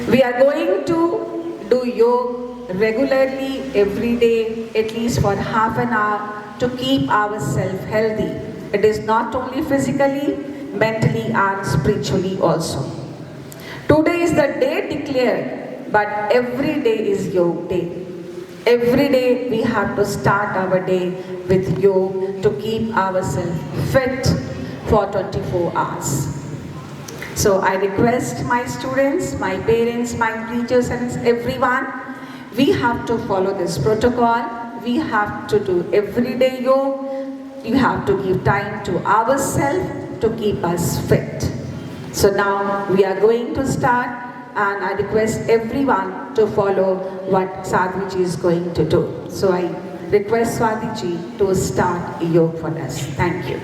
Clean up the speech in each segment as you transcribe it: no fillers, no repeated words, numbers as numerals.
We are going to do yoga regularly every day, at least for half an hour, to keep ourselves healthy. It is not only physically, mentally and spiritually also. Today is the day declared, but every day is yoga day. Every day we have to start our day with yoga to keep ourselves fit for 24 hours. So I request my students, my parents, my teachers and everyone, we have to follow this protocol. We have to do everyday yoga. You have to give time to ourselves to keep us fit. So now we are going to start, and I request everyone to follow what Sadhviji is going to do. So I request Sadhviji to start yoga for us. Thank you.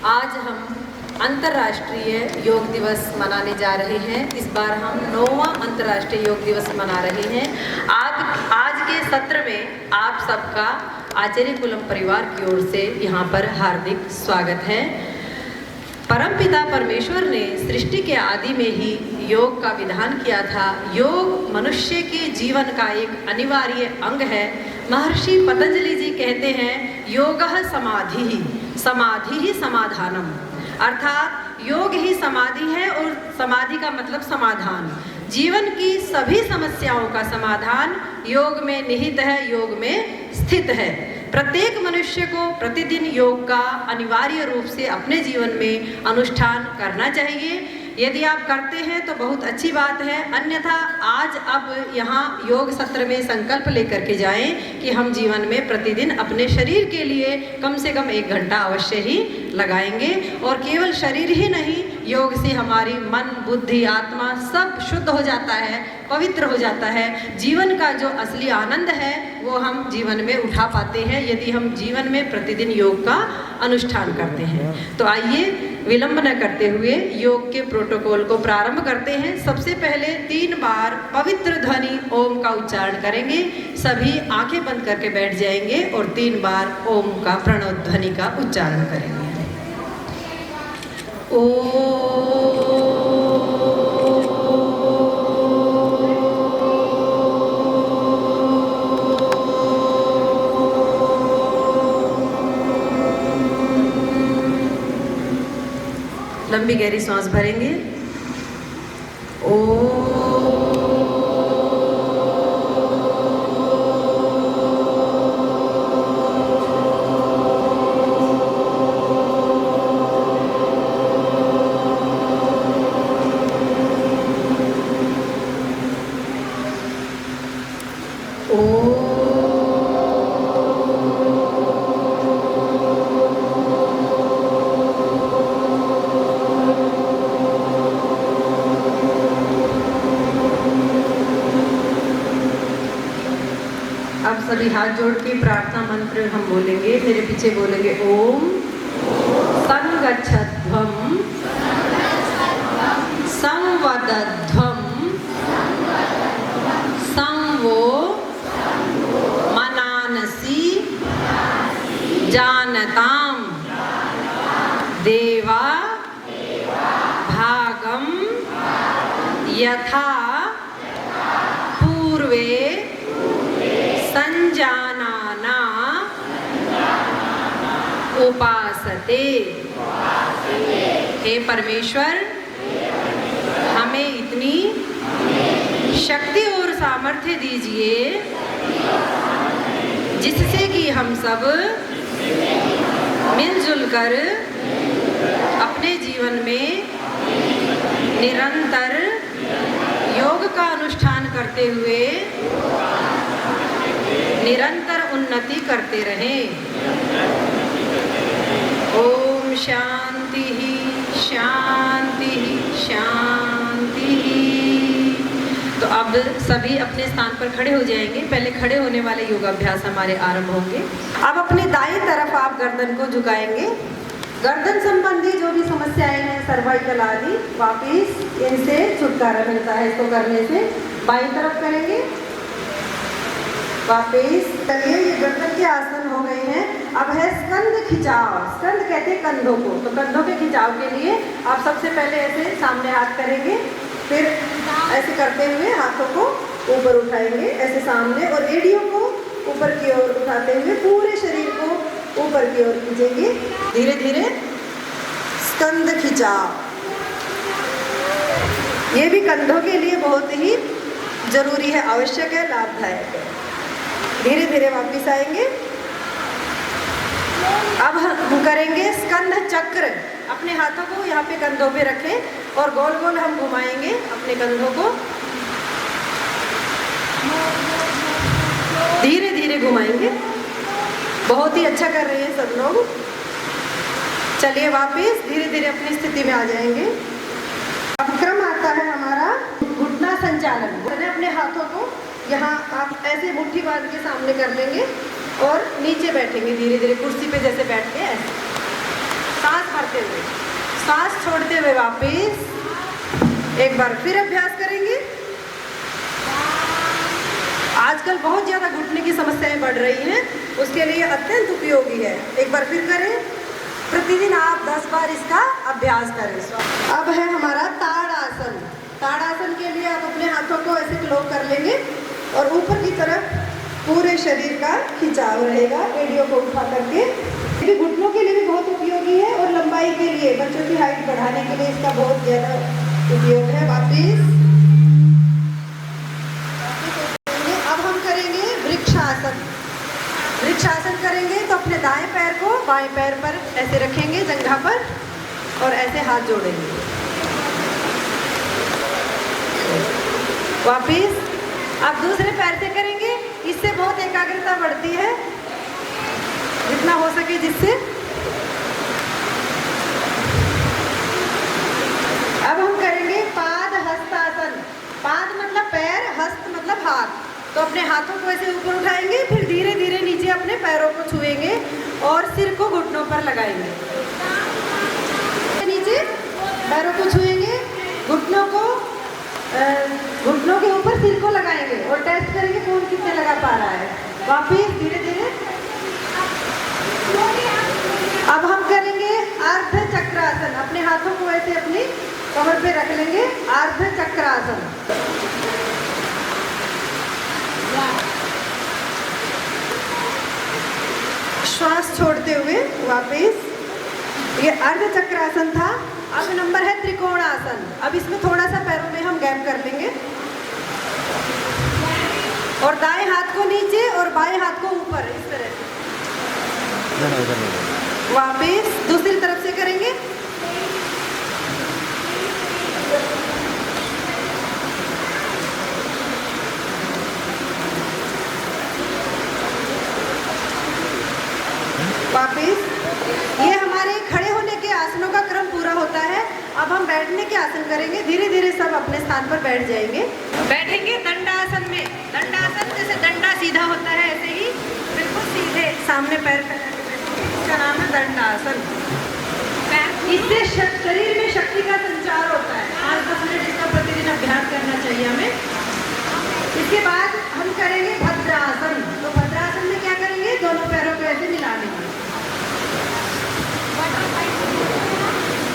आज हम अंतर्राष्ट्रीय योग दिवस मनाने जा रहे हैं। इस बार हम 9वां अंतर्राष्ट्रीय योग दिवस मना रहे हैं। आज के सत्र में आप सबका आचार्य कुलम परिवार की ओर से यहाँ पर हार्दिक स्वागत है। परमपिता परमेश्वर ने सृष्टि के आदि में ही योग का विधान किया था। योग मनुष्य के जीवन का एक अनिवार्य अंग है। महर्षि पतंजलि जी कहते हैं, योगः समाधि ही समाधानम, अर्थात योग ही समाधि है और समाधि का मतलब समाधान। जीवन की सभी समस्याओं का समाधान योग में निहित है, योग में स्थित है। प्रत्येक मनुष्य को प्रतिदिन योग का अनिवार्य रूप से अपने जीवन में अनुष्ठान करना चाहिए। यदि आप करते हैं तो बहुत अच्छी बात है, अन्यथा आज अब यहाँ योग सत्र में संकल्प लेकर के जाएं कि हम जीवन में प्रतिदिन अपने शरीर के लिए कम से कम 1 घंटा अवश्य ही लगाएंगे। और केवल शरीर ही नहीं, योग से हमारी मन, बुद्धि, आत्मा सब शुद्ध हो जाता है, पवित्र हो जाता है। जीवन का जो असली आनंद है वो हम जीवन में उठा पाते हैं यदि हम जीवन में प्रतिदिन योग का अनुष्ठान करते हैं। तो आइए विलंब न करते हुए योग के प्रोटोकॉल को प्रारंभ करते हैं। सबसे पहले 3 बार पवित्र ध्वनि ओम का उच्चारण करेंगे। सभी आंखें बंद करके बैठ जाएंगे और 3 बार ओम का प्रणव ध्वनि का उच्चारण करेंगे। ओम। लंबी गहरी सांस भरेंगे। अब सभी हाथ जोड़ के प्रार्थना मंत्र हम बोलेंगे, मेरे पीछे बोलेंगे। ओम संगच्छध्वं संवदध्वं संवो मनानसि जानतां देवा भागं यथा पूर्वे संजानाना उपासते। हे परमेश्वर, हमें इतनी शक्ति और सामर्थ्य दीजिए जिससे कि हम सब मिलजुल कर अपने जीवन में निरंतर योग का अनुष्ठान करते हुए निरंतर उन्नति करते रहें। ओम शांति शांति शांति। तो अब सभी अपने स्थान पर खड़े हो जाएंगे। पहले खड़े होने वाले योगाभ्यास हमारे आरंभ होंगे। अब अपनी दाईं तरफ आप गर्दन को झुकाएंगे। गर्दन संबंधी जो भी समस्याएं हैं, सर्वाइकल आदि, वापिस इनसे छुटकारा मिलता है। इसको करने से बाईं तरफ करेंगे। वापिस चलिए, ये गर्दन के आसन हो गए हैं। अब है स्कंद खिंचाव। स्कंद कहते हैं कंधों को। तो कंधों के खिंचाव के लिए आप सबसे पहले ऐसे सामने हाथ करेंगे, फिर ऐसे करते हुए हाथों को ऊपर उठाएंगे, ऐसे सामने, और एड़ियों को ऊपर की ओर उठाते हुए पूरे शरीर को ऊपर की ओर खींचेंगे। धीरे धीरे स्कंद खिंचाव। ये भी कंधों के लिए बहुत ही जरूरी है, आवश्यक है, लाभदायक है। धीरे धीरे वापस आएंगे। अब हम करेंगे स्कंद चक्र। अपने हाथों को यहाँ पे कंधों पे रखें और गोल गोल हम घुमाएंगे अपने कंधों को। धीरे धीरे घुमाएंगे। बहुत ही अच्छा कर रहे हैं सब लोग। चलिए वापस धीरे धीरे अपनी स्थिति में आ जाएंगे। अब क्रम आता है हमारा घुटना संचालन। अपने हाथों को यहाँ आप ऐसे मुट्ठी बांध के सामने कर लेंगे और नीचे बैठेंगे धीरे धीरे, कुर्सी पे जैसे बैठते हैं ऐसे। सांस भरते हुए, सांस छोड़ते हुए वापस एक बार फिर अभ्यास करेंगे। आजकल बहुत ज़्यादा घुटने की समस्याएं बढ़ रही हैं, उसके लिए अत्यंत उपयोगी है। एक बार फिर करें। प्रतिदिन आप 10 बार इसका अभ्यास करें। अब है हमारा ताड़ासन। ताड़ासन के लिए आप अपने हाथों को ऐसे क्लो कर लेंगे और ऊपर की तरफ पूरे शरीर का खिंचाव रहेगा, एड़ियों को उठा करके। ये घुटनों के लिए भी बहुत उपयोगी है और लंबाई के लिए, बच्चों की हाइट बढ़ाने के लिए इसका बहुत ज़्यादा उपयोग है। वापिस अब हम करेंगे वृक्षासन। वृक्षासन करेंगे तो अपने दाएं पैर को बाएं पैर पर ऐसे रखेंगे जंघा पर और ऐसे हाथ जोड़ेंगे। वापिस अब दूसरे पैर से करेंगे। इससे बहुत एकाग्रता बढ़ती है, जितना हो सके जिससे। अब हम करेंगे पाद हस्तासन। पाद मतलब पैर, हस्त मतलब हाथ। तो अपने हाथों को ऐसे ऊपर उठाएंगे, फिर धीरे धीरे नीचे अपने पैरों को छुएंगे और सिर को घुटनों पर लगाएंगे। नीचे पैरों को छुएंगे, घुटनों के ऊपर सिर को लगाएंगे और टेस्ट करेंगे कौन कितने लगा पा रहा है। वापिस धीरे धीरे। अब हम करेंगे अर्ध चक्रासन। अपने हाथों को ऐसे अपनी कमर पे रख लेंगे, अर्ध चक्रासन। श्वास छोड़ते हुए वापिस। ये अर्ध चक्रासन था। अब नंबर है त्रिकोणासन। अब इसमें थोड़ा सा पैरों में हम गैप कर लेंगे और दाएं हाथ को नीचे और बाएं हाथ को ऊपर, इस तरह से। वापिस दूसरी तरफ से करेंगे। वापिस। ये हमारे खड़े होने के आसनों का क्रम पूरा होता है। अब हम बैठने के आसन करेंगे। धीरे धीरे सब अपने स्थान पर बैठ जाएंगे। बैठेंगे दंडासन में। दंडासन जैसे डंडा सीधा होता है ऐसे ही बिल्कुल सीधे सामने पैर फैला के बैठेंगे। इसका नाम है दंडासन। इससे शरीर में शक्ति का संचार होता है। 5-10 मिनट इसका प्रतिदिन अभ्यास करना चाहिए हमें। इसके बाद हम करेंगे भद्रासन। तो भद्रासन में क्या करेंगे, दोनों पैरों को ऐसे मिला लेंगे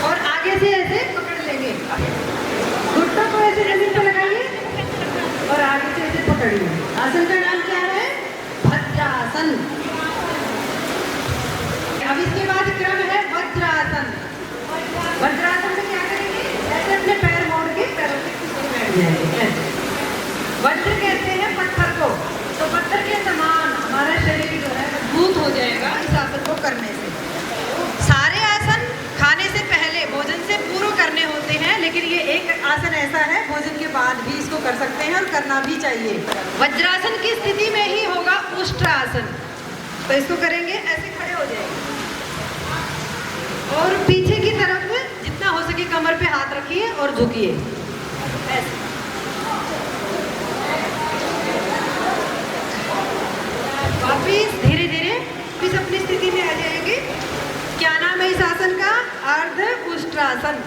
और आगे से ऐसे पकड़ लेंगे। घुटनों को ऐसे जमीन पर लगाइए और आगे से ऐसे पकड़िए। आसन का नाम क्या है, भद्रासन। अब इसके बाद क्रम है वज्रासन। वज्रासन में क्या करेंगे, ऐसे अपने पैर मोड़ के पैरों के पीछे बैठ जाएंगे। वज्र कहते हैं पत्थर को। तो पत्थर के समान हमारा शरीर जो है मजबूत हो जाएगा इस आसन को करने से। सारे आसन खाने से पहले, भोजन से पूर्व करने होते हैं, लेकिन ये एक आसन ऐसा है भोजन के बाद भी इसको कर सकते हैं और करना भी चाहिए। वज्रासन की स्थिति में ही होगा उष्ट्रासन। तो इसको करेंगे, ऐसे खड़े हो जाएंगे और पीछे की तरफ जितना हो सके कमर पे हाथ रखिए और झुकिए ऐसे। वापिस धीरे धीरे फिर अपनी स्थिति में आ जाएंगे। क्या नाम है इस आसन का, अर्ध उष्ट्रासन।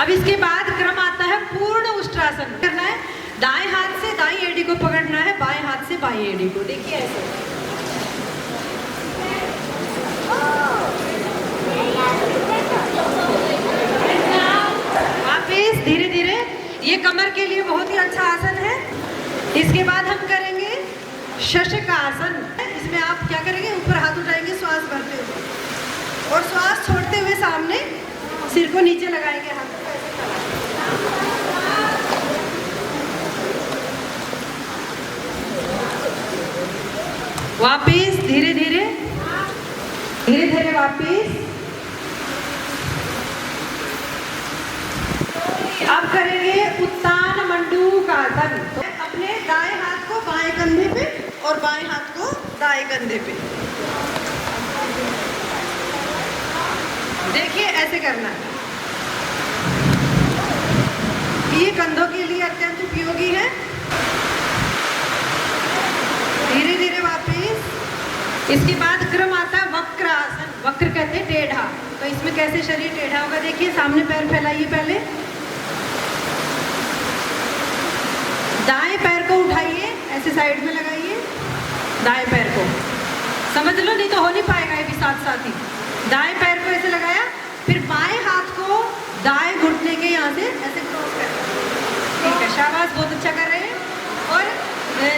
अब इसके बाद क्रम आता है पूर्ण उष्ट्रासन। करना है, दाएं हाथ से दाईं एड़ी को पकड़ना है, बाएं हाथ से बाईं एड़ी को। देखिए ऐसे। वापिस धीरे धीरे। ये कमर के लिए बहुत ही अच्छा आसन है। इसके बाद हम करेंगे शशकासन। इसमें आप क्या करेंगे, ऊपर हाथ उठाएंगे श्वास भरते हुए और श्वास छोड़ते हुए सामने सिर को नीचे लगाएंगे, हाथ को ऐसे वापिस धीरे धीरे धीरे धीरे वापिस। अब करेंगे उत्तान मंडूकासन। तो अपने दाएं हाथ को बाएं कंधे पे और बाएं हाथ को दाएं कंधे पे, देखिए ऐसे करना है। ये कंधों के लिए अत्यंत उपयोगी है। धीरे धीरे वापिस। इसके बाद क्रम आता है वक्र आसन। वक्र कहते हैं टेढ़ा। तो इसमें कैसे शरीर टेढ़ा होगा, देखिए सामने पैर फैलाइए। पहले दाएं पैर को उठाइए, ऐसे साइड में लगाइए दाएं पैर को। समझ लो, नहीं तो हो नहीं पाएगा ये भी साथ साथ ही। दाएं पैर को ऐसे लगाया, फिर बाएं हाथ को दाएं घुटने के यहाँ से ऐसे क्रॉस कर। ठीक है, शाबाश, बहुत अच्छा कर रहे हैं। और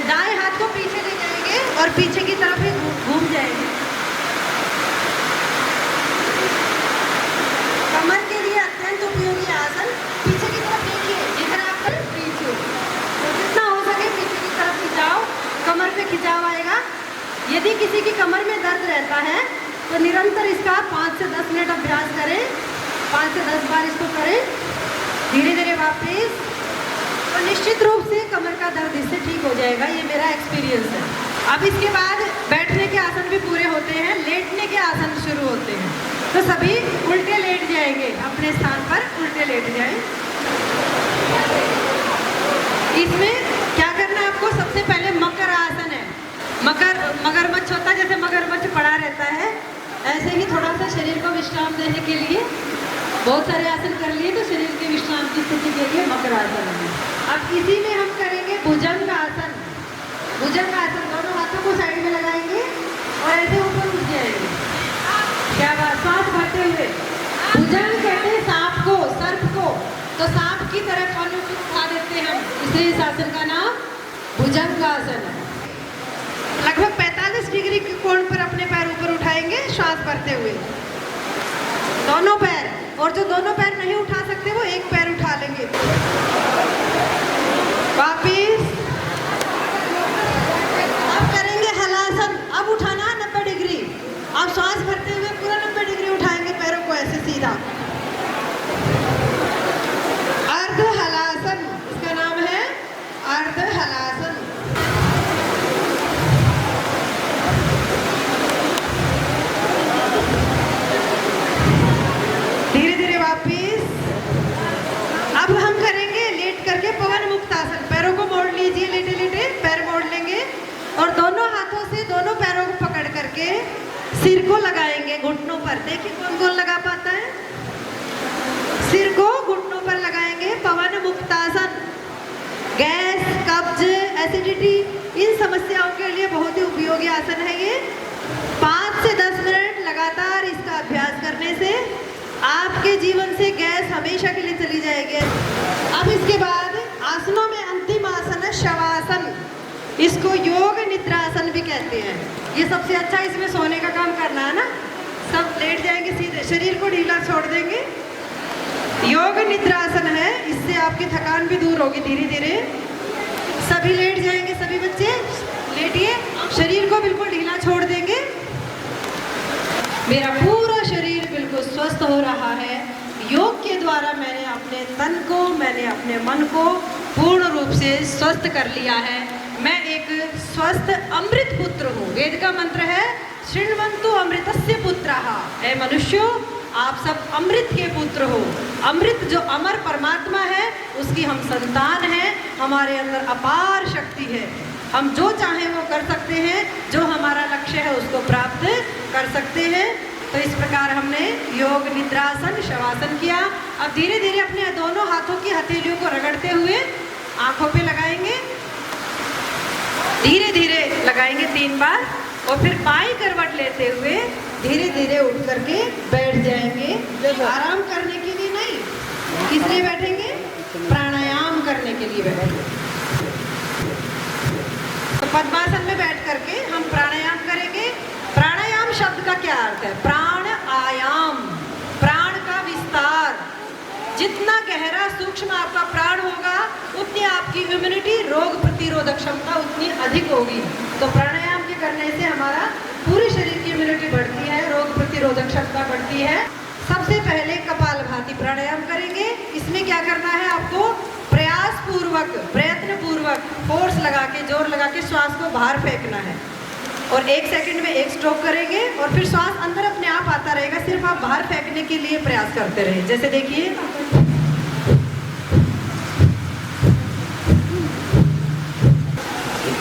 दाएं हाथ को पीछे ले जाएंगे और पीछे की तरफ ही घूम जाएंगे। कमर के लिए अत्यंत उपयोगी आसन। पीछे की तरफ देखिए, जिधर आप करें पीछे, तो जितना हो सके पीछे की तरफ खिंचाओ, कमर पे खिंचाव आएगा। यदि किसी की कमर में दर्द रहता है तो निरंतर इसका 5 से 10 मिनट अभ्यास करें। 5 से 10 बार इसको करें धीरे धीरे वापिस। तो निश्चित रूप से कमर का दर्द इससे ठीक हो जाएगा, ये मेरा एक्सपीरियंस है। अब इसके बाद बैठने के आसन भी पूरे होते हैं, लेटने के आसन शुरू होते हैं। तो सभी उल्टे लेट जाएंगे, अपने स्थान पर उल्टे लेट जाएं। इसमें क्या करना है आपको, सबसे पहले मकर आसन है। मगरमच्छ होता है, जैसे मगरमच्छ पड़ा रहता है, ऐसे ही थोड़ा सा शरीर को विश्राम देने के लिए बहुत सारे आसन कर लिए, तो शरीर के विश्राम की स्थिति के लिए मकर आसन है। अब इसी में हम करेंगे भुजंग आसन। भुजंग आसन, दोनों हाथों को साइड में लगाएंगे और ऐसे ऊपर उठ जाएंगे। क्या बात, सांस भरते हुए। भुजंग कहते हैं सांप को, सर्प को। तो सांप की तरह कानों को उठा देते हैं हम, इसलिए इस आसन का नाम भुजंग आसन है। लगभग 45 डिग्री के कोण पर अपने पैर ऊपर उठाएंगे, श्वास भरते हुए दोनों पैर। और जो दोनों पैर नहीं करेंगे लेट करके पवन मुक्तासन। पैरों को मोड़ लीजिए, लेटे लेटे पैर मोड़ लेंगे और दोनों हाथों से दोनों पैरों को पकड़ करके सिर को लगाएंगे घुटनों पर। देखिए कौन कौन लगा पाता है। सिर को घुटनों पर लगाएंगे, पवन मुक्तासन। गैस, कब्ज, एसिडिटी, इन समस्याओं के लिए बहुत ही उपयोगी आसन है ये। 5 से 10 मिनट लगातार इसका अभ्यास करने से आपके जीवन से गैस हमेशा के लिए चली जाएगी। अब इसके बाद आसनों में अंतिम आसन है शवासन। इसको योग निद्रासन भी कहते हैं। ये सबसे अच्छा, इसमें सोने का काम करना है ना। सब लेट जाएंगे सीधे, शरीर को ढीला छोड़ देंगे। योग निद्रासन है, इससे आपकी थकान भी दूर होगी धीरे धीरे। सभी लेट जाएंगे, सभी बच्चे लेटिए, शरीर को बिल्कुल ढीला छोड़ देंगे। मेरा पूरा शरीर बिल्कुल स्वस्थ हो रहा है। योग के द्वारा मैंने अपने तन को, मैंने अपने मन को पूर्ण रूप से स्वस्थ कर लिया है। मैं एक स्वस्थ अमृत पुत्र हूँ। वेद का मंत्र है शृण्वन्तु अमृतस्य पुत्रः। ऐ मनुष्यों, आप सब अमृत के पुत्र हो। अमृत जो अमर परमात्मा है, उसकी हम संतान हैं। हमारे अंदर अपार शक्ति है। हम जो चाहें वो कर सकते हैं, जो हमारा लक्ष्य है उसको प्राप्त कर सकते हैं। तो इस प्रकार हमने योग निद्रासन शवासन किया। अब धीरे धीरे अपने दोनों हाथों की हथेलियों को रगड़ते हुए आंखों पे लगाएंगे। धीरे धीरे लगाएंगे 3 बार और फिर बाई करवट लेते हुए धीरे धीरे उठ करके बैठ जाएंगे। आराम करने के लिए नहीं, किस लिए बैठेंगे? प्राणायाम करने के लिए बैठेंगे। तो पद्मासन में बैठ करके हम प्राणायाम करेंगे। प्राणायाम शब्द का क्या अर्थ है? प्राण आयाम, प्राण का विस्तार। जितना गहरा सूक्ष्म आपका प्राण होगा, उतनी आपकी इम्यूनिटी, रोग प्रतिरोधक क्षमता उतनी अधिक होगी। तो प्राणायाम के करने से हमारा पूरे शरीर की इम्यूनिटी बढ़ती है, रोग प्रतिरोधक क्षमता बढ़ती है। सबसे पहले कपालभाति प्राणायाम करेंगे। इसमें क्या करना है आपको? प्रयास पूर्वक, प्रयत्न पूर्वक, फोर्स लगा के, जोर लगा के श्वास को बाहर फेंकना है और 1 सेकंड में 1 स्ट्रोक करेंगे और फिर श्वास अंदर अपने आप आता रहेगा। सिर्फ आप बाहर फेंकने के लिए प्रयास करते रहे। जैसे देखिए,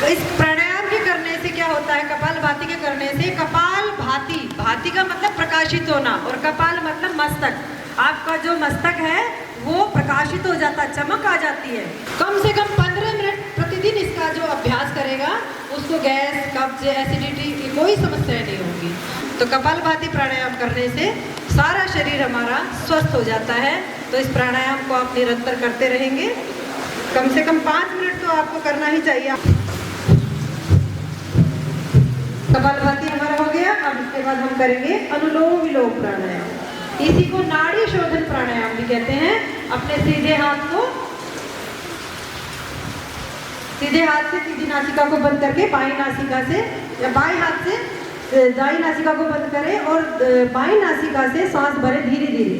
इस प्राणायाम के करने से क्या होता है? कपालभाति के करने से, कपाल भाति, भाति का मतलब प्रकाशित होना और कपाल मतलब मस्तक। आपका जो मस्तक है वो प्रकाशित हो जाता है, चमक आ जाती है। कम से कम 15 मिनट प्रतिदिन इसका जो अभ्यास करेगा, उसको गैस, कब्ज, एसिडिटी की कोई समस्या नहीं होगी। तो कपालभाति प्राणायाम करने से सारा शरीर हमारा स्वस्थ हो जाता है। तो इस प्राणायाम को आप निरंतर करते रहेंगे। कम से कम 5 मिनट तो आपको करना ही चाहिए। कपालभाति हमारा हो गया। अब इसके बाद हम करेंगे अनुलोम विलोम प्राणायाम। इसी को नाड़ी शोधन प्राणायाम भी कहते हैं। अपने सीधे हाथ को, सीधे हाथ से सीधी नासिका को बंद करके बाई नासिका से या बाएं हाथ से दाई नासिका को बंद करें और बाई नासिका से सांस भरे धीरे धीरे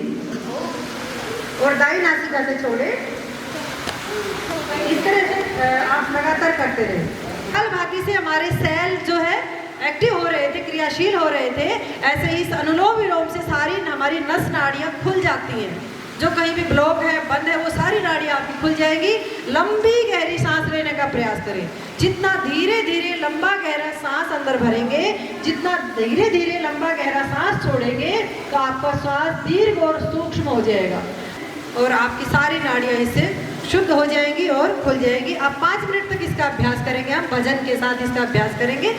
और दाई नासिका से छोड़े। इस तरह से आप लगातार करते रहे। कपालभाति से हमारे सेल जो है एक्टिव हो रहे थे, क्रियाशील हो रहे थे। ऐसे ही इस अनुलोम विलोम से सारी हमारी नस नाड़ियाँ खुल जाती हैं। जो कहीं भी ब्लॉक है, बंद है, वो सारी नाड़ियाँ आपकी खुल जाएगी। लंबी गहरी सांस लेने का प्रयास करें। जितना धीरे धीरे लंबा गहरा सांस अंदर भरेंगे, जितना धीरे धीरे लंबा गहरा सांस छोड़ेंगे, तो आपका श्वास दीर्घ और सूक्ष्म हो जाएगा और आपकी सारी नाड़ियाँ इससे शुद्ध हो जाएंगी और खुल जाएगी। आप 5 मिनट तक इसका अभ्यास करेंगे। हम भजन के साथ इसका अभ्यास करेंगे।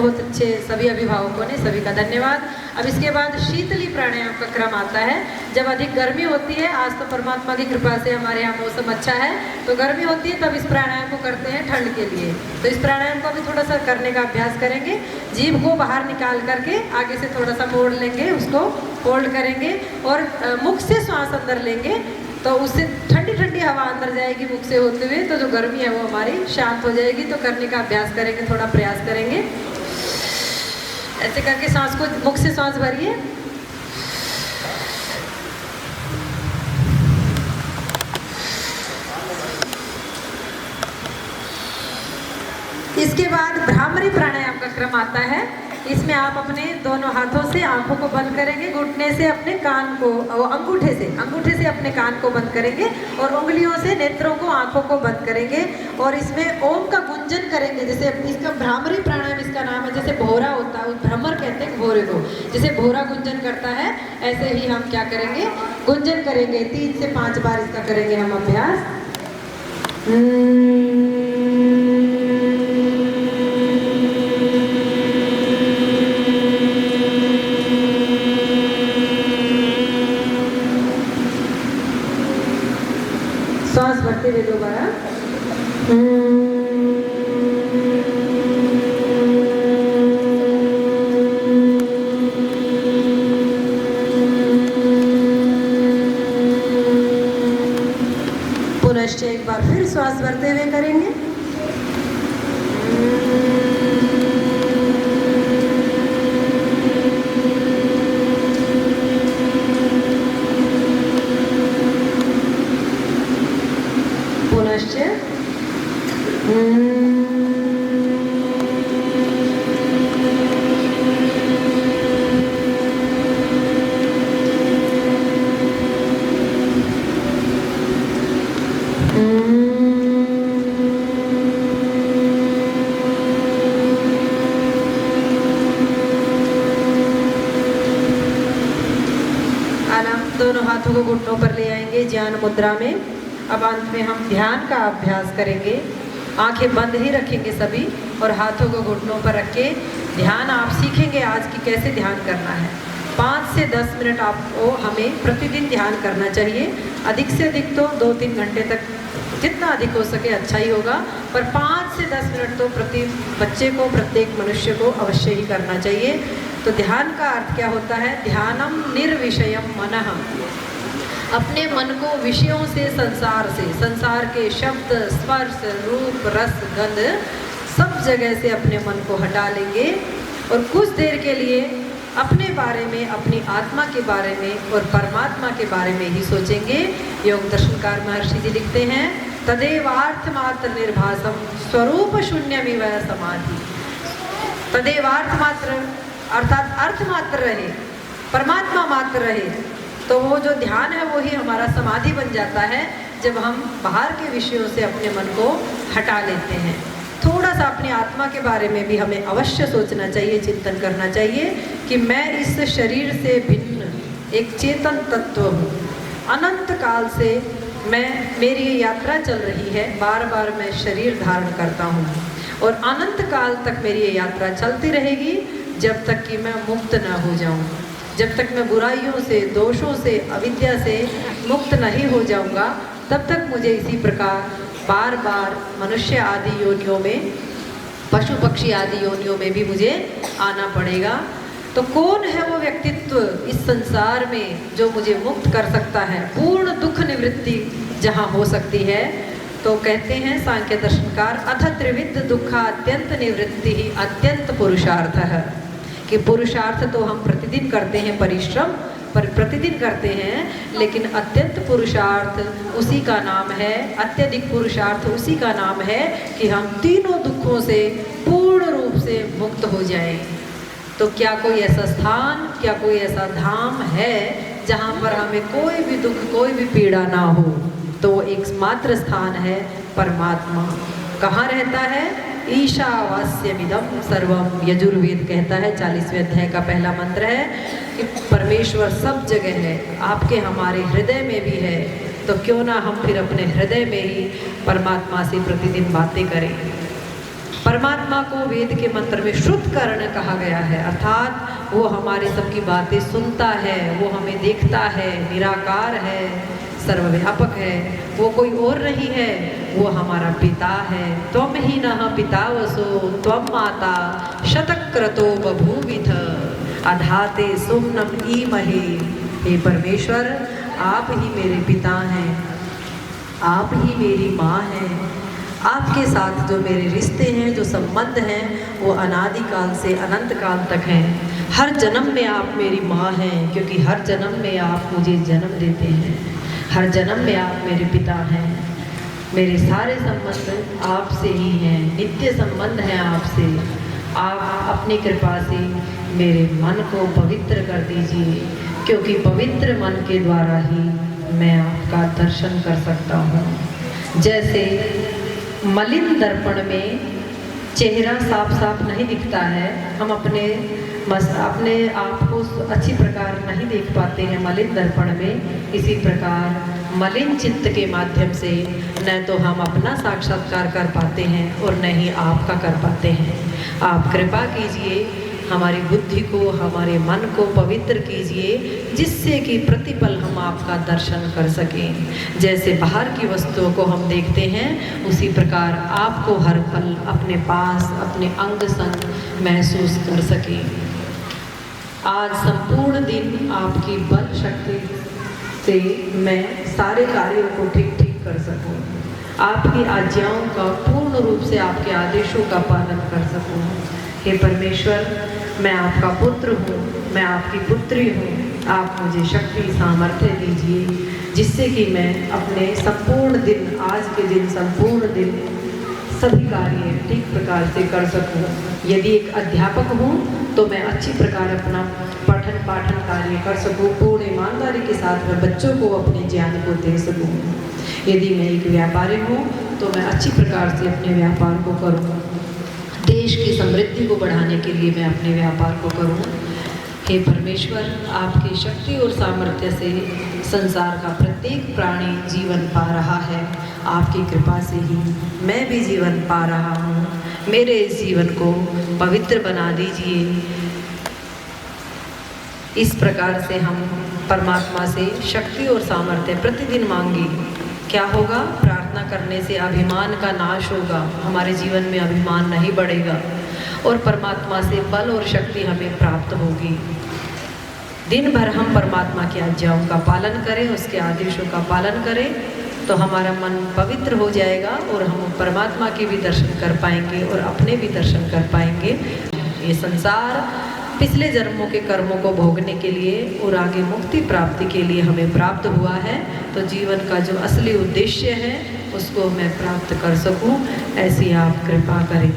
बहुत अच्छे सभी अभिभावकों ने, सभी का धन्यवाद। अब इसके बाद शीतली प्राणायाम का क्रम आता है। जब अधिक गर्मी होती है, आज तो परमात्मा की कृपा से हमारे यहाँ मौसम अच्छा है, तो गर्मी होती है तब इस प्राणायाम को करते हैं ठंड के लिए। तो इस प्राणायाम को भी थोड़ा सा करने का अभ्यास करेंगे। जीभ को बाहर निकाल करके आगे से थोड़ा सा मोड़ लेंगे, उसको होल्ड करेंगे और मुख से श्वास अंदर लेंगे, तो उससे ठंडी ठंडी हवा अंदर जाएगी मुख से होते हुए, तो जो गर्मी है वो हमारी शांत हो जाएगी। तो करने का अभ्यास करेंगे, थोड़ा प्रयास करेंगे। ऐसे करके सांस को, मुख से सांस भरिए, इसके बाद भ्रामरी प्राणायाम का क्रम आता है। इसमें आप अपने दोनों हाथों से आंखों को बंद करेंगे, घुटने से अपने कान को, अंगूठे से अपने कान को बंद करेंगे और उंगलियों से नेत्रों को, आंखों को बंद करेंगे और इसमें ओम का गुंजन करेंगे। जैसे इसका भ्रामरी प्राणायाम इसका नाम है, जैसे भोरा होता है, भ्रमर कहते हैं भोरे को, जैसे भोरा गुंजन करता है, ऐसे ही हम क्या करेंगे, गुंजन करेंगे। 3 से 5 बार इसका करेंगे हम अभ्यास। सांस भरते हुए दोबारा। पुनश्च एक बार फिर श्वास भरते हुए करेंगे। पुनश्च दोनों हाथों को घुटनों पर ले आएंगे ज्ञान मुद्रा में। अब अंत में हम ध्यान का अभ्यास करेंगे। आंखें बंद ही रखेंगे सभी और हाथों को घुटनों पर रख के ध्यान आप सीखेंगे आज की कैसे ध्यान करना है। 5 से 10 मिनट आपको हमें प्रतिदिन ध्यान करना चाहिए। अधिक से अधिक तो 2-3 घंटे तक, जितना अधिक हो सके अच्छा ही होगा, पर 5 से 10 मिनट तो प्रति बच्चे को, प्रत्येक मनुष्य को अवश्य ही करना चाहिए। तो ध्यान का अर्थ क्या होता है? ध्यानम निर्विषयम मनः, अपने मन को विषयों से, संसार के शब्द, स्पर्श, रूप, रस, गंध सब जगह से अपने मन को हटा लेंगे और कुछ देर के लिए अपने बारे में, अपनी आत्मा के बारे में और परमात्मा के बारे में ही सोचेंगे। योग दर्शनकार महर्षि जी लिखते हैं, तदेवार्थ मात्र निर्भासम स्वरूप शून्यमिव समाधि। तदेवार्थ मात्र अर्थात अर्थ मात्र रहे, परमात्मा मात्र रहे, तो वो जो ध्यान है वो ही हमारा समाधि बन जाता है जब हम बाहर के विषयों से अपने मन को हटा लेते हैं। थोड़ा सा अपनी आत्मा के बारे में भी हमें अवश्य सोचना चाहिए, चिंतन करना चाहिए कि मैं इस शरीर से भिन्न एक चेतन तत्व हूँ। अनंत काल से मेरी यात्रा चल रही है, बार बार मैं शरीर धारण करता हूँ और अनंत काल तक मेरी ये यात्रा चलती रहेगी जब तक कि मैं मुक्त न हो जाऊँ। जब तक मैं बुराइयों से, दोषों से, अविद्या से मुक्त नहीं हो जाऊँगा, तब तक मुझे इसी प्रकार बार बार मनुष्य आदि योनियों में, पशु पक्षी आदि योनियों में भी मुझे आना पड़ेगा। तो कौन है वो व्यक्तित्व इस संसार में जो मुझे मुक्त कर सकता है, पूर्ण दुख निवृत्ति जहाँ हो सकती है? तो कहते हैं सांख्य दर्शनकार, अथ त्रिविध दुखा अत्यंत निवृत्ति ही अत्यंत पुरुषार्थ है। कि पुरुषार्थ तो हम प्रतिदिन करते हैं, परिश्रम पर प्रतिदिन करते हैं, लेकिन अत्यंत पुरुषार्थ उसी का नाम है, अत्यधिक पुरुषार्थ उसी का नाम है कि हम तीनों दुखों से पूर्ण रूप से मुक्त हो जाएं। तो क्या कोई ऐसा स्थान, क्या कोई ऐसा धाम है जहाँ पर हमें कोई भी दुख, कोई भी पीड़ा ना हो? तो वो एकमात्र स्थान है परमात्मा। कहाँ रहता है? ईशावास्यमिदं सर्वम, यजुर्वेद कहता है, 40वें अध्याय का पहला मंत्र है कि परमेश्वर सब जगह है, आपके हमारे हृदय में भी है। तो क्यों ना हम फिर अपने हृदय में ही परमात्मा से प्रतिदिन बातें करें। परमात्मा को वेद के मंत्र में श्रुतकर्ण कहा गया है, अर्थात वो हमारी सबकी बातें सुनता है, वो हमें देखता है, निराकार है, सर्वव्यापक है, वो कोई और नहीं है, वो हमारा पिता है। त्वम ही नः पिता वसो त्वम माता शतक्रतो बभूविथ अधाते सुम्नम ईमहे। हे परमेश्वर, आप ही मेरे पिता हैं, आप ही मेरी माँ हैं। आपके साथ जो मेरे रिश्ते हैं, जो संबंध हैं, वो अनादिकाल से अनंत काल तक हैं। हर जन्म में आप मेरी माँ हैं, क्योंकि हर जन्म में आप मुझे जन्म देते हैं। हर जन्म में आप मेरे पिता हैं। मेरे सारे संबंध आपसे ही हैं, नित्य संबंध हैं आपसे। आप अपनी कृपा से मेरे मन को पवित्र कर दीजिए, क्योंकि पवित्र मन के द्वारा ही मैं आपका दर्शन कर सकता हूँ। जैसे मलिन दर्पण में चेहरा साफ साफ नहीं दिखता है, हम अपने आप को अच्छी प्रकार नहीं देख पाते हैं मलिन दर्पण में, इसी प्रकार मलिन चित्त के माध्यम से न तो हम अपना साक्षात्कार कर पाते हैं और न ही आपका कर पाते हैं। आप कृपा कीजिए, हमारी बुद्धि को, हमारे मन को पवित्र कीजिए, जिससे कि प्रतिपल हम आपका दर्शन कर सकें। जैसे बाहर की वस्तुओं को हम देखते हैं, उसी प्रकार आपको हर पल अपने पास, अपने अंग संग महसूस कर सकें। आज संपूर्ण दिन आपकी बल शक्ति से मैं सारे कार्यों को ठीक ठीक कर सकूं, आपकी आज्ञाओं का पूर्ण रूप से, आपके आदेशों का पालन कर सकूं। हे परमेश्वर, मैं आपका पुत्र हूँ, मैं आपकी पुत्री हूँ। आप मुझे शक्ति सामर्थ्य दीजिए, जिससे कि मैं अपने संपूर्ण दिन, आज के दिन संपूर्ण दिन सभी कार्य ठीक प्रकार से कर सकूँ। यदि एक अध्यापक हूँ तो मैं अच्छी प्रकार अपना पठन पाठन कार्य कर सकूँ, पूर्ण ईमानदारी के साथ मैं बच्चों को अपने ज्ञान को दे सकूँ। यदि मैं एक व्यापारी हूँ तो मैं अच्छी प्रकार से अपने व्यापार को करूँ, देश की समृद्धि को बढ़ाने के लिए मैं अपने व्यापार को करूं। हे परमेश्वर, आपकी शक्ति और सामर्थ्य से संसार का प्रत्येक प्राणी जीवन पा रहा है। आपकी कृपा से ही मैं भी जीवन पा रहा हूं। मेरे इस जीवन को पवित्र बना दीजिए। इस प्रकार से हम परमात्मा से शक्ति और सामर्थ्य प्रतिदिन मांगे। क्या होगा? प्रार्थना करने से अभिमान का नाश होगा, हमारे जीवन में अभिमान नहीं बढ़ेगा और परमात्मा से बल और शक्ति हमें प्राप्त होगी। दिन भर हम परमात्मा की आज्ञाओं का पालन करें, उसके आदेशों का पालन करें, तो हमारा मन पवित्र हो जाएगा और हम परमात्मा के भी दर्शन कर पाएंगे और अपने भी दर्शन कर पाएंगे। ये संसार पिछले जन्मों के कर्मों को भोगने के लिए और आगे मुक्ति प्राप्ति के लिए हमें प्राप्त हुआ है, तो जीवन का जो असली उद्देश्य है उसको मैं प्राप्त कर सकूं, ऐसी आप कृपा करें।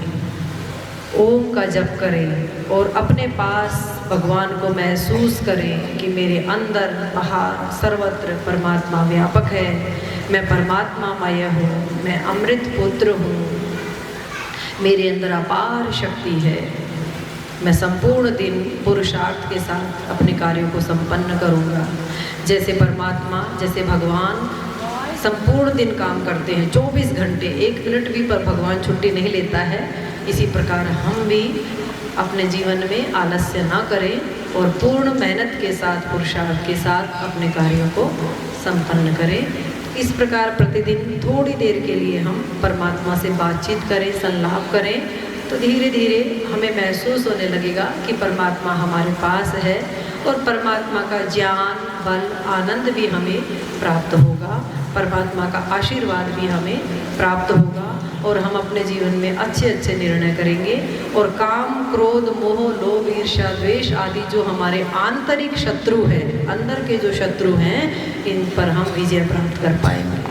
ओम का जप करें और अपने पास भगवान को महसूस करें कि मेरे अंदर बाहर सर्वत्र परमात्मा व्यापक है। मैं परमात्मामय हूँ, मैं अमृत पुत्र हूँ, मेरे अंदर अपार शक्ति है। मैं संपूर्ण दिन पुरुषार्थ के साथ अपने कार्यों को संपन्न करूँगा। जैसे परमात्मा, जैसे भगवान संपूर्ण दिन काम करते हैं, 24 घंटे, 1 मिनट भी पर भगवान छुट्टी नहीं लेता है, इसी प्रकार हम भी अपने जीवन में आलस्य ना करें और पूर्ण मेहनत के साथ, पुरुषार्थ के साथ अपने कार्यों को संपन्न करें। इस प्रकार प्रतिदिन थोड़ी देर के लिए हम परमात्मा से बातचीत करें, संलाप करें, तो धीरे धीरे हमें महसूस होने लगेगा कि परमात्मा हमारे पास है और परमात्मा का ज्ञान, बल, आनंद भी हमें प्राप्त होगा, परमात्मा का आशीर्वाद भी हमें प्राप्त होगा और हम अपने जीवन में अच्छे अच्छे निर्णय करेंगे और काम, क्रोध, मोह, लोभ, ईर्ष्या, द्वेष आदि जो हमारे आंतरिक शत्रु हैं, अंदर के जो शत्रु हैं, इन पर हम विजय प्राप्त कर पाएंगे।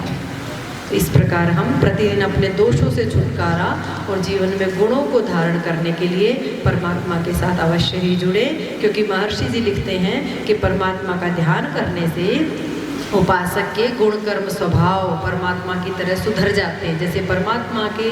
इस प्रकार हम प्रतिदिन अपने दोषों से छुटकारा और जीवन में गुणों को धारण करने के लिए परमात्मा के साथ अवश्य ही जुड़े, क्योंकि महर्षि जी लिखते हैं कि परमात्मा का ध्यान करने से उपासक के गुण कर्म स्वभाव परमात्मा की तरह सुधर जाते हैं। जैसे परमात्मा के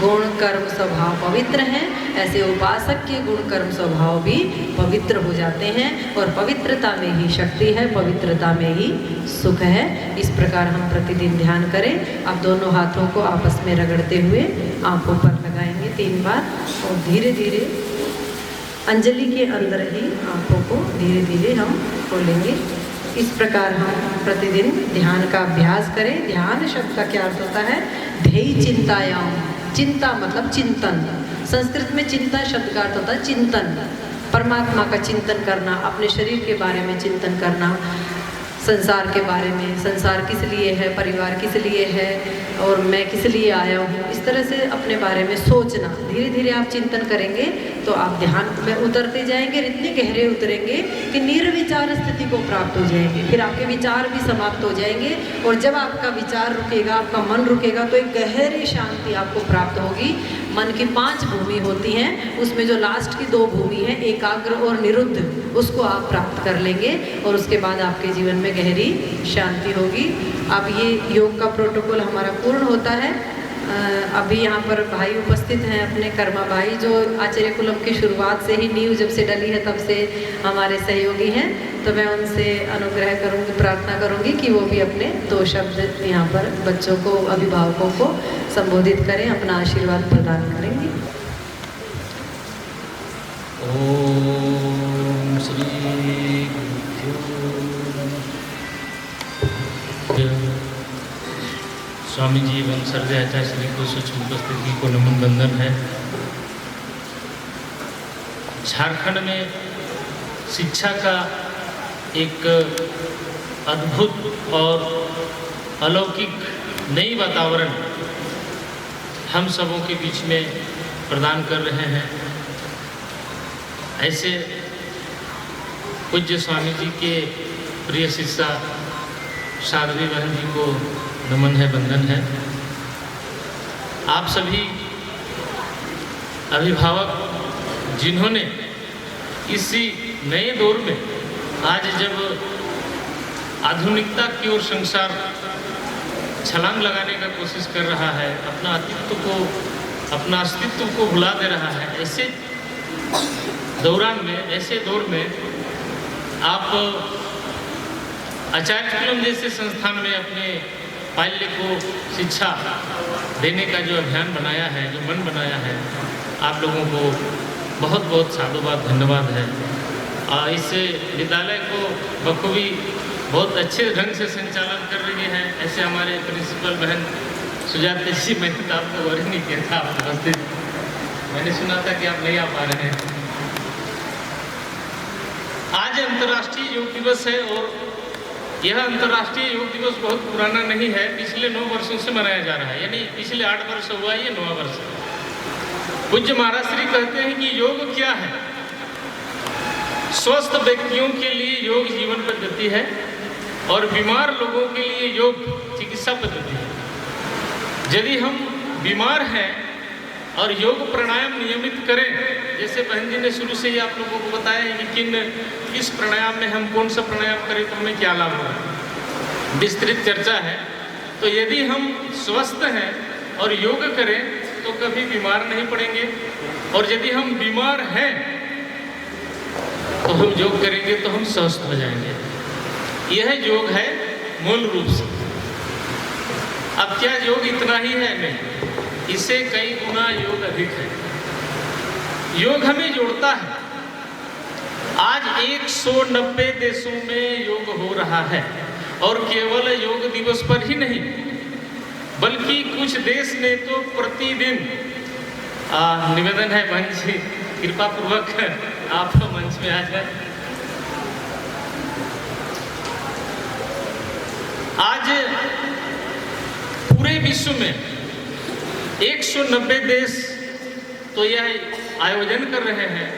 गुण कर्म स्वभाव पवित्र हैं, ऐसे उपासक के गुण कर्म स्वभाव भी पवित्र हो जाते हैं और पवित्रता में ही शक्ति है, पवित्रता में ही सुख है। इस प्रकार हम प्रतिदिन ध्यान करें। अब दोनों हाथों को आपस में रगड़ते हुए आंखों पर लगा लगाएंगे 3 बार और धीरे धीरे अंजलि के अंदर ही आँखों को धीरे धीरे हम खोलेंगे। इस प्रकार हम प्रतिदिन ध्यान का अभ्यास करें। ध्यान शब्द का क्या अर्थ होता है? ध्येय चिंतायाम। चिंता मतलब चिंतन। संस्कृत में चिंता शब्द का अर्थ होता है चिंतन, परमात्मा का चिंतन करना, अपने शरीर के बारे में चिंतन करना, संसार के बारे में, संसार किस लिए है, परिवार किस लिए है और मैं किस लिए आया हूँ, इस तरह से अपने बारे में सोचना। धीरे धीरे आप चिंतन करेंगे तो आप ध्यान में उतरते जाएंगे, इतने गहरे उतरेंगे कि निर्विचार स्थिति को प्राप्त हो जाएंगे। फिर आपके विचार भी समाप्त हो जाएंगे और जब आपका विचार रुकेगा, आपका मन रुकेगा तो एक गहरी शांति आपको प्राप्त होगी। मन की 5 भूमि होती हैं, उसमें जो लास्ट की 2 भूमि है एकाग्र और निरुद्ध, उसको आप प्राप्त कर लेंगे और उसके बाद आपके जीवन में गहरी शांति होगी। अब ये योग का प्रोटोकॉल हमारा पूर्ण होता है। अभी यहाँ पर भाई उपस्थित हैं अपने कर्मा भाई, जो आचार्य कुलम की शुरुआत से ही नींव जब से डली है तब से हमारे सहयोगी हैं। तो मैं उनसे अनुग्रह करूँगी, प्रार्थना करूँगी कि वो भी अपने 2 शब्द यहाँ पर बच्चों को, अभिभावकों को संबोधित करें, अपना आशीर्वाद प्रदान करेंगे। ओम श्री स्वामी जी एवं सर्वे आचार्य श्री को सूक्ष्म उपस्थिति को नमन बंदन है। झारखंड में शिक्षा का एक अद्भुत और अलौकिक नई वातावरण हम सबों के बीच में प्रदान कर रहे हैं। ऐसे पूज्य स्वामी जी के प्रिय शिष्या साध्वी बहन जी को नमन है, वंदन है। आप सभी अभिभावक जिन्होंने इसी नए दौर में आज जब आधुनिकता की ओर संसार छलांग लगाने का कोशिश कर रहा है, अपना अस्तित्व को भुला दे रहा है, ऐसे दौरान में, ऐसे दौर में आप आचार्य कुलम जैसे संस्थान में अपने बाल्य को शिक्षा देने का जो अभियान बनाया है, जो मन बनाया है, आप लोगों को बहुत बहुत साधुवाद, धन्यवाद है। इस विद्यालय को बखूबी बहुत अच्छे ढंग से संचालन कर रही हैं। ऐसे हमारे प्रिंसिपल बहन सुजाता जी, मैंने तो आपको वर्णन नहीं किया था, आप उपस्थित, मैंने सुना था कि आप नहीं आ पा रहे हैं। आज अंतर्राष्ट्रीय योग दिवस है और यह अंतर्राष्ट्रीय योग दिवस बहुत पुराना नहीं है, पिछले 9 वर्षों से मनाया जा रहा है, यानी पिछले 8 वर्ष हुआ, ये 9वां वर्ष। पूज्य महाराज श्री कहते हैं कि योग क्या है? स्वस्थ व्यक्तियों के लिए योग जीवन पद्धति है और बीमार लोगों के लिए योग चिकित्सा पद्धति है। यदि हम बीमार हैं और योग प्राणायाम नियमित करें, जैसे बहन जी ने शुरू से ही आप लोगों को बताया है कि किस प्राणायाम में हम कौन सा प्राणायाम करें तो हमें क्या लाभ होगा, विस्तृत चर्चा है। तो यदि हम स्वस्थ हैं और योग करें तो कभी बीमार नहीं पड़ेंगे, और यदि हम बीमार हैं तो हम योग करेंगे तो हम स्वस्थ हो जाएंगे। यह योग है मूल रूप से। अब क्या योग इतना ही है? नहीं, इससे कई गुना योग अधिक है। योग हमें जोड़ता है। आज 190 देशों में योग हो रहा है, और केवल योग दिवस पर ही नहीं, बल्कि कुछ देश ने तो प्रतिदिन, निवेदन है बहन जी कृपा पूर्वक आप मंच में आ जाए। आज पूरे विश्व में 190 देश तो यह आयोजन कर रहे हैं,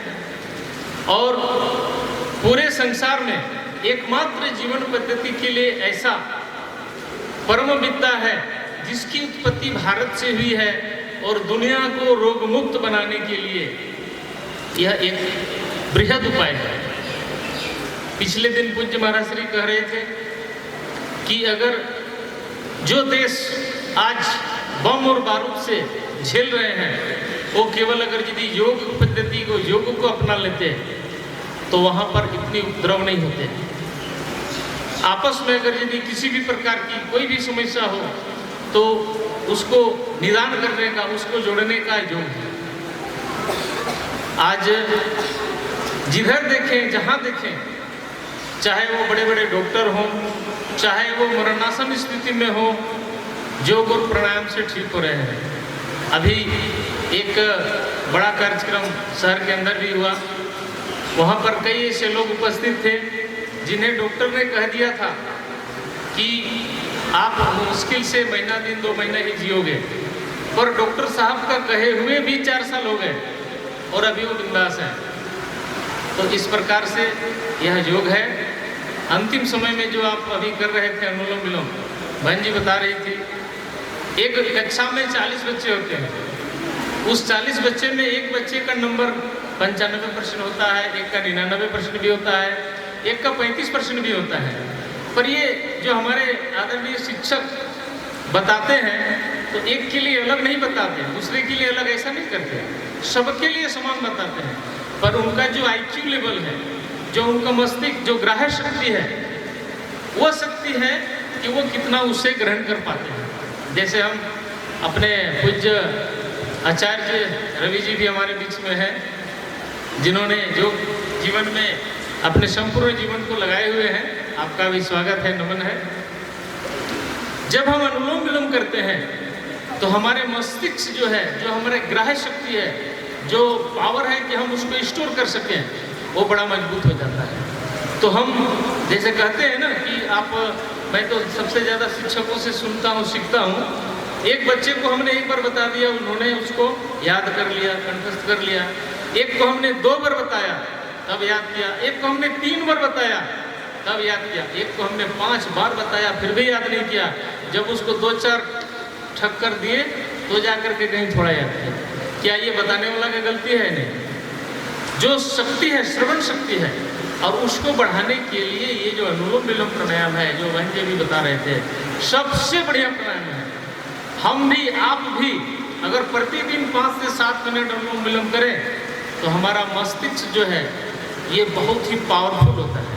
और पूरे संसार में एकमात्र जीवन पद्धति के लिए ऐसा परम विद्या है जिसकी उत्पत्ति भारत से हुई है, और दुनिया को रोग मुक्त बनाने के लिए यह एक बृहद उपाय है। पिछले दिन पूज्य महाराज श्री कह रहे थे कि अगर जो देश आज बम और बारूद से झेल रहे हैं, वो केवल अगर यदि योग पद्धति को, योग को अपना लेते हैं तो वहाँ पर इतने उपद्रव नहीं होते। आपस में अगर यदि किसी भी प्रकार की कोई भी समस्या हो तो उसको निदान करने का, उसको जोड़ने का योग है। आज जिधर देखें, जहाँ देखें, चाहे वो बड़े बड़े डॉक्टर हों, चाहे वो मरणासन स्थिति में हो, योग और प्राणायाम से ठीक हो रहे हैं। अभी एक बड़ा कार्यक्रम शहर के अंदर भी हुआ, वहाँ पर कई ऐसे लोग उपस्थित थे जिन्हें डॉक्टर ने कह दिया था कि आप मुश्किल से महीना दिन 2 महीने ही जियोगे, पर डॉक्टर साहब का कहे हुए भी 4 साल हो गए और अभी वो बिंदास हैं। तो इस प्रकार से यह योग है। अंतिम समय में जो आप अभी कर रहे थे अनुलोम विलोम, बहन जी बता रही थी, एक कक्षा में 40 बच्चे होते हैं, उस 40 बच्चे में एक बच्चे का नंबर 95% होता है, एक का 99% भी होता है, एक का 35% भी होता है। पर ये जो हमारे आदरणीय शिक्षक बताते हैं तो एक के लिए अलग नहीं बताते, दूसरे के लिए अलग ऐसा नहीं करते, सबके लिए समान बताते हैं। पर उनका जो IQ लेवल है, जो उनका मस्तिष्क, जो ग्राह्य शक्ति है, वो शक्ति है कि वो कितना उसे ग्रहण कर पाते हैं। जैसे हम अपने पूज्य आचार्य रवि जी भी हमारे बीच में हैं, जिन्होंने जो जीवन में अपने संपूर्ण जीवन को लगाए हुए हैं। आपका भी स्वागत है, नमन है। जब हम अनुलोम विलोम करते हैं तो हमारे मस्तिष्क जो है, जो हमारे ग्राह्य शक्ति है, जो पावर है कि हम उसको स्टोर कर सकें, वो बड़ा मजबूत हो जाता है। तो हम जैसे कहते हैं ना कि आप, मैं तो सबसे ज़्यादा शिक्षकों से सुनता हूँ, सीखता हूँ। एक बच्चे को हमने एक बार बता दिया, उन्होंने उसको याद कर लिया, कंठस्थ कर लिया। एक को हमने 2 बार बताया, तब याद किया। एक को हमने 3 बार बताया, तब याद किया। एक को हमने 5 बार बताया, फिर भी याद नहीं किया। जब उसको 2-4 ठक्कर दिए तो जाकर के कहीं थोड़ा याद किया। क्या ये बताने वाला की गलती है? नहीं। जो शक्ति है, श्रवण शक्ति है, और उसको बढ़ाने के लिए ये जो अनुलोम विलोम प्राणायाम है, जो बहन जी भी बता रहे थे, सबसे बढ़िया प्राणायाम है। हम भी, आप भी अगर प्रतिदिन 5 से 7 मिनट अनुलोम विलोम करें तो हमारा मस्तिष्क जो है ये बहुत ही पावरफुल होता है।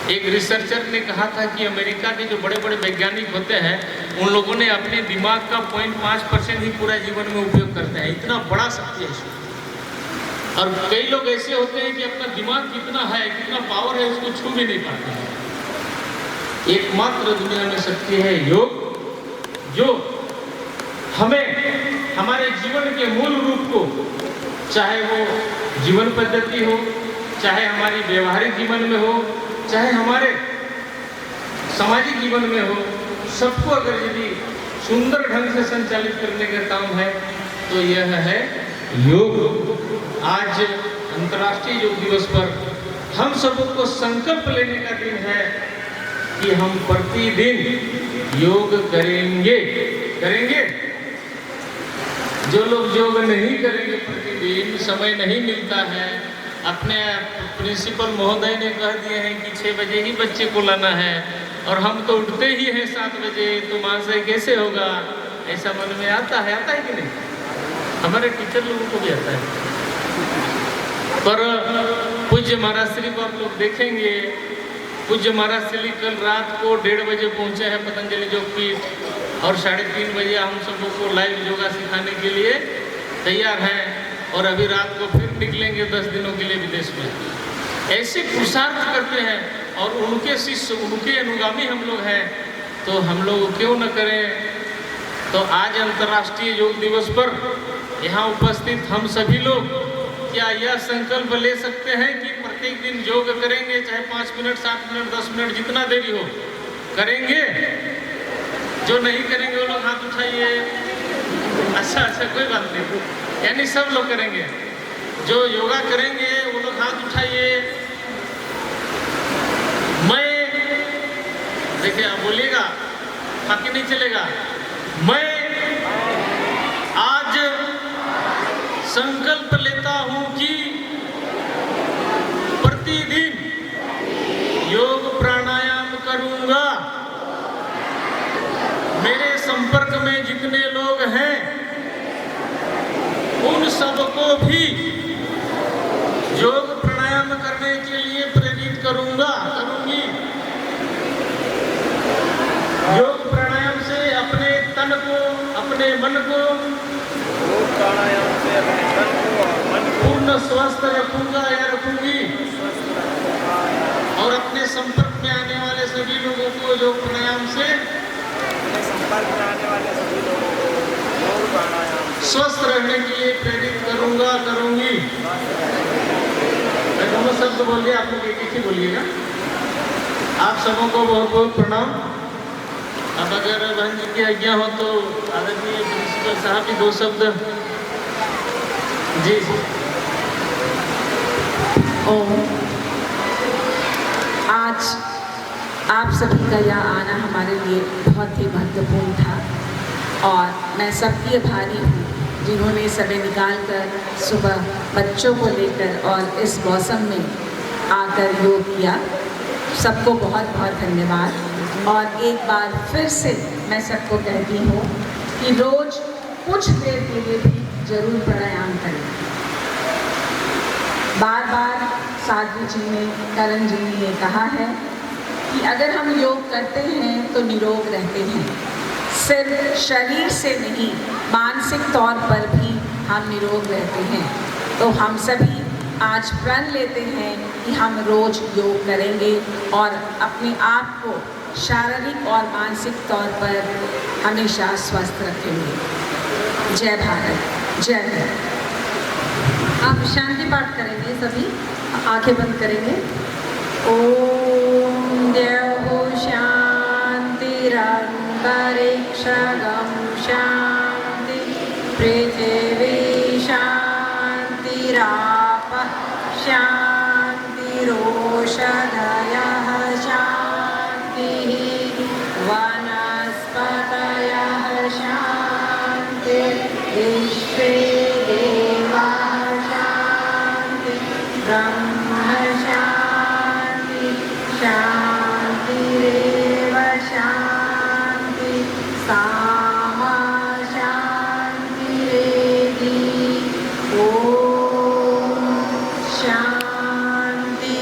एक रिसर्चर ने कहा था कि अमेरिका के जो बड़े बड़े वैज्ञानिक होते हैं, उन लोगों ने अपने दिमाग का 0.5% ही पूरा जीवन में उपयोग करते हैं। इतना बड़ा शक्ति है इसमें। और कई लोग ऐसे होते हैं कि अपना दिमाग कितना है, कितना पावर है, उसको छू भी नहीं पाते हैं। एकमात्र दुनिया में शक्ति है योग, जो हमें हमारे जीवन के मूल रूप को, चाहे वो जीवन पद्धति हो, चाहे हमारी व्यवहारिक जीवन में हो, चाहे हमारे सामाजिक जीवन में हो, सबको अगर यदि सुंदर ढंग से संचालित करने का काम है तो यह है योग। आज अंतर्राष्ट्रीय योग दिवस पर हम सबको संकल्प लेने का दिन है कि हम प्रतिदिन योग करेंगे। जो लोग योग नहीं करेंगे प्रतिदिन, समय नहीं मिलता है, अपने प्रिंसिपल महोदय ने कह दिए हैं कि 6 बजे ही बच्चे को लाना है और हम तो उठते ही हैं 7 बजे, तो महाशय कैसे होगा? ऐसा मन में आता है कि नहीं? हमारे टीचर लोगों को भी आता है। पर पूज्य महाराज श्री को आप लोग देखेंगे, पूज्य महाराज श्री कल रात को 1:30 बजे पहुंचे हैं पतंजलि योगपीठ, और 3:30 बजे हम सबों को लाइव योगा सिखाने के लिए तैयार हैं, और अभी रात को फिर निकलेंगे 10 दिनों के लिए विदेश में। ऐसे पुरुषार्थ करते हैं और उनके शिष्य, उनके अनुगामी हम लोग हैं, तो हम लोग क्यों न करें? तो आज अंतर्राष्ट्रीय योग दिवस पर यहाँ उपस्थित हम सभी लोग क्या यह संकल्प ले सकते हैं कि प्रत्येक दिन योग करेंगे, चाहे 5 मिनट, 7 मिनट, 10 मिनट, जितना देरी हो करेंगे? जो नहीं करेंगे वो लोग हाथ उठाइए। अच्छा, कोई बात नहीं, यानी सब लोग करेंगे। जो योगा करेंगे वो लोग हाथ उठाइए। मैं, देखिए आप बोलिएगा, बाकी नहीं चलेगा। मैं आज संकल्प लेता हूं कि प्रतिदिन योग प्राणायाम करूंगा। मेरे संपर्क में जितने लोग हैं उन सबको भी योग प्राणायाम करने के लिए प्रेरित करूंगी। योग प्राणायाम से अपने तन अपने मन को योग प्राणायाम से अपने तन को और मन को पूर्ण स्वस्थ रखूंगा या रखूंगी स्वस्थ रखूंगा। और अपने संपर्क में आने वाले सभी लोगों को योग प्राणायाम से अपने संपर्क में आने वाले सभी लोगों को योग प्राणायाम से स्वस्थ रहने के लिए प्रेरित करूंगा, करूंगी। मैं दोनों शब्द बोल दिया, आप लोग एक एक ही बोलिएगा। आप सबों को बहुत बहुत प्रणाम। अब अगर बहन जी की आज्ञा हो तो आदरणीय प्रिंसिपल साहब भी 2 शब्द। जी ओम। आज आप सभी का यहाँ आना हमारे लिए बहुत ही महत्वपूर्ण था और मैं सबकी आभारी हूँ जिन्होंने समय निकाल कर सुबह बच्चों को लेकर और इस मौसम में आकर योग किया। सबको बहुत बहुत धन्यवाद। और एक बार फिर से मैं सबको कहती हूँ कि रोज कुछ देर के लिए भी जरूर प्राणायाम करें। बार बार साधु जी ने, करण जी ने ये कहा है कि अगर हम योग करते हैं तो निरोग रहते हैं। सिर्फ शरीर से नहीं, मानसिक तौर पर भी हम निरोग रहते हैं। तो हम सभी आज प्रण लेते हैं कि हम रोज योग करेंगे और अपने आप को शारीरिक और मानसिक तौर पर हमेशा स्वस्थ रखेंगे। जय भारत, जय हिंद। आप शांति पाठ करेंगे, सभी आंखें बंद करेंगे। ओम देवो शांतिरंतरिक्षगं शांति, पृथिवी शांतिरापः शांतिरोषधयः शांतिः, वनस्पतयः शांतिः, विश्वे देवाः शांतिः, ब्रह्म शांति, शांतिरेव शांति, सामा शांतिरेधि। ओम शांति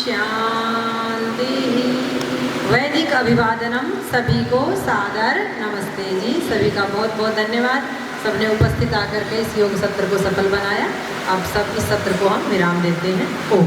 शांति। वैदिक अभिवादनम सभी को सादर नमस्ते जी। सभी का बहुत बहुत धन्यवाद। सबने उपस्थित आकर के इस योग सत्र को सफल बनाया। अब सब इस सत्र को हम विराम देते हैं। ओम।